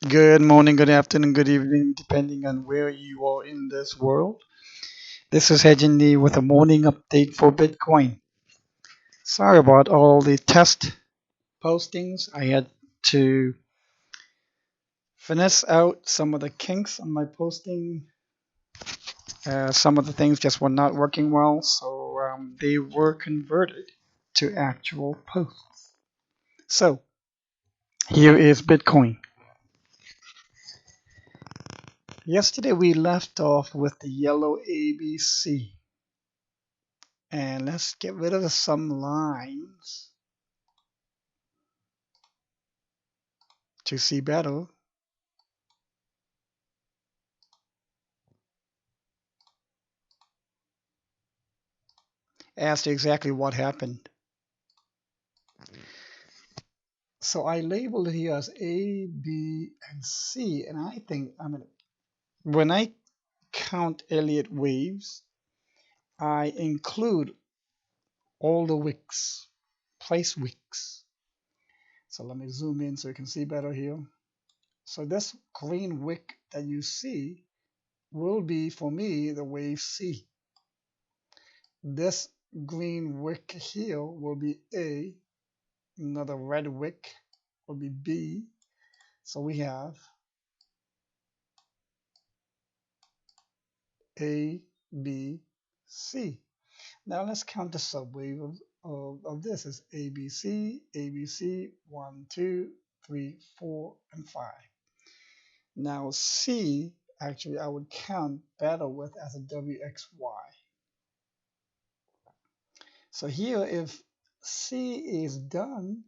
Good morning, good afternoon, good evening, depending on where you are in this world. This is Hejindi with a morning update for Bitcoin. Sorry about all the test postings. I had to finesse out some of the kinks on my posting. Some of the things just were not working well, so they were converted to actual posts. So here is Bitcoin. Yesterday we left off with the yellow ABC. And let's get rid of some lines to see better as to exactly what happened. So I labeled it here as A, B, and C. And when I count Elliott waves, I include all the wicks, price wicks. So let me zoom in so you can see better here. So this green wick that you see will be, for me, the wave C. This green wick here will be A. Another red wick will be B. So we have A, B, C. Now let's count the subwave of this. Is ABC, ABC, 1, 2, 3, 4, and 5. Now C, actually I would count better with as a WXY. So here if C is done,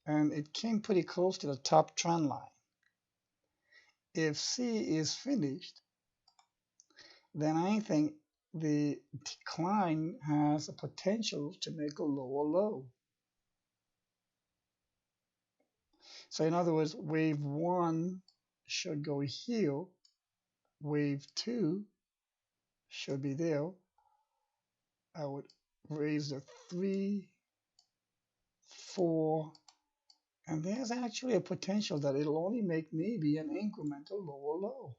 and it came pretty close to the top trend line. If C is finished, then I think the decline has a potential to make a lower low. So in other words, wave 1 should go here, wave 2 should be there. I would raise the 3, 4, and there's actually a potential that it'll only make maybe an incremental lower low,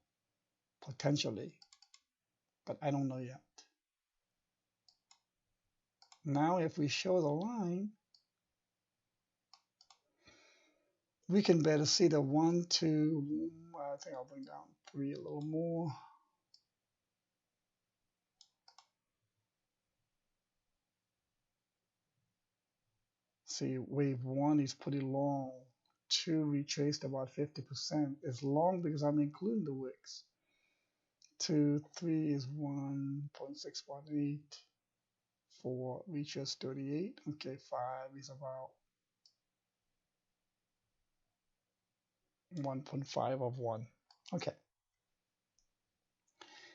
potentially, but I don't know yet. Now if we show the line, we can better see the 1, 2, I think I'll bring down 3 a little more. See, wave 1 is pretty long. 2 retraced about 50%. It's long because I'm including the wicks. 2, 3 is 1.618. 4 reaches 38. Okay, 5 is about 1.5 of 1. Okay.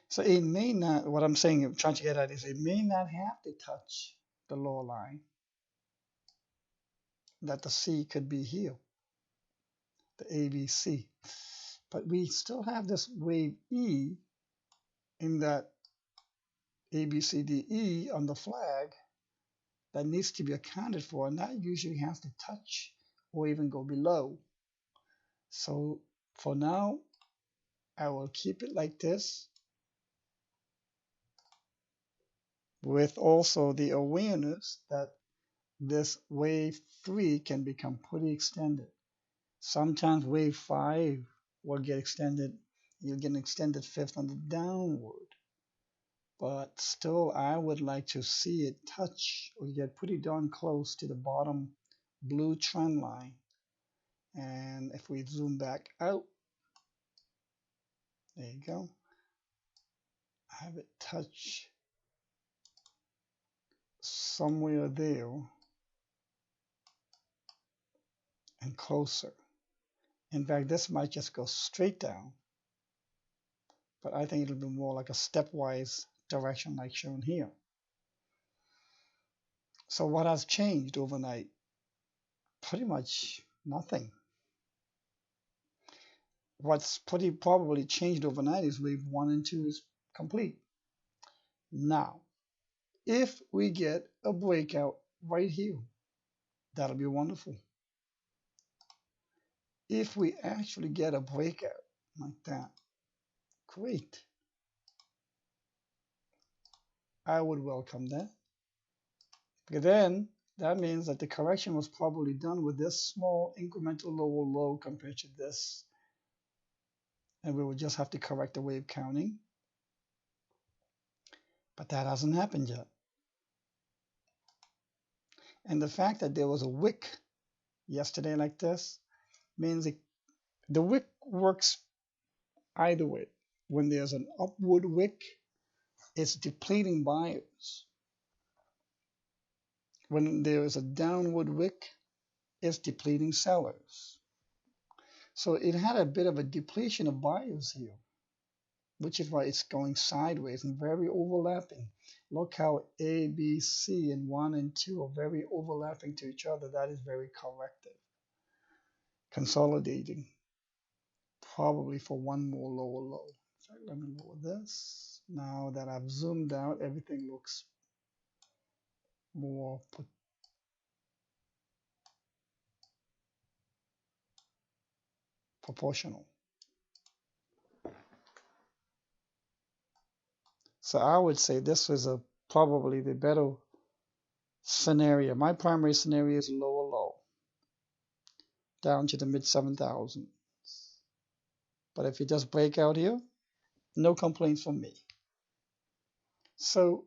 So it may not, what I'm saying, I'm trying to get at is it may not have to touch the lower line. That the C could be here, the ABC. But we still have this wave E in that ABCDE on the flag that needs to be accounted for, and that usually has to touch or even go below. So for now, I will keep it like this, with also the awareness that this wave 3 can become pretty extended. Sometimes wave 5 will get extended. You'll get an extended fifth on the downward. But still, I would like to see it touch or get pretty darn close to the bottom blue trend line. And if we zoom back out, there you go. Have it touch somewhere there and closer. In fact, this might just go straight down, but I think it'll be more like a stepwise direction like shown here. So what has changed overnight? Pretty much nothing. What's pretty probably changed overnight is wave 1 and 2 is complete. Now, if we get a breakout right here, that'll be wonderful. if we actually get a breakout like that, great. I would welcome that. Because then that means that the correction was probably done with this small incremental lower low compared to this. And we would just have to correct the wave counting. But that hasn't happened yet. And the fact that there was a wick yesterday like this means the wick works either way. When there's an upward wick, it's depleting buyers. When there is a downward wick, it's depleting sellers. So it had a bit of a depletion of buyers here, which is why it's going sideways and very overlapping. Look how A, B, C, and 1 and 2 are very overlapping to each other. That is very corrective. Consolidating, probably for one more lower low. So let me lower this. Now that I've zoomed out, everything looks more proportional. So I would say this is probably the better scenario. My primary scenario is lower low, down to the mid 7,000. But if you just break out here, no complaints from me. So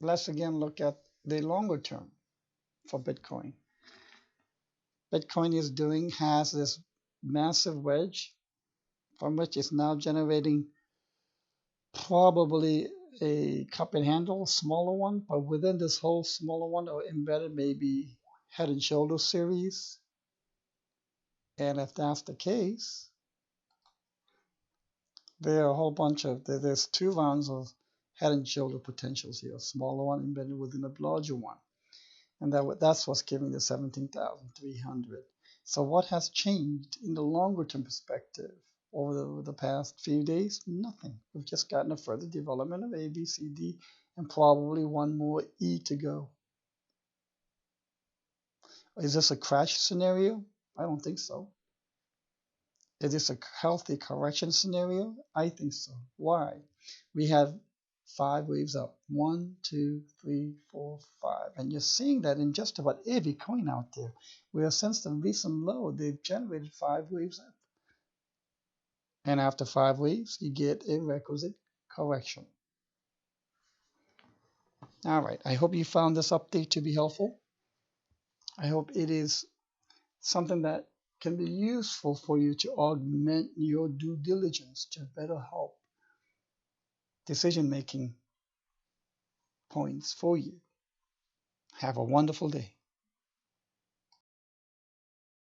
let's again look at the longer term for Bitcoin. Bitcoin has this massive wedge from which it's now generating probably a cup and handle, smaller one, but within this whole smaller one are embedded maybe head and shoulder series. And if that's the case, there are a whole bunch of, there's two rounds of head and shoulder potentials here, a smaller one embedded within a larger one. And that's what's giving the 17,300. So what has changed in the longer term perspective over the past few days? Nothing. We've just gotten a further development of A, B, C, D, and probably one more E to go. Is this a crash scenario? I don't think so. Is this a healthy correction scenario? I think so. Why? We have 5 waves up. 1, 2, 3, 4, 5. And you're seeing that in just about every coin out there. Where since the recent low, they've generated 5 waves up. And after 5 waves, you get a requisite correction. All right. I hope you found this update to be helpful. I hope it is something that can be useful for you to augment your due diligence to better help decision-making points for you. Have a wonderful day.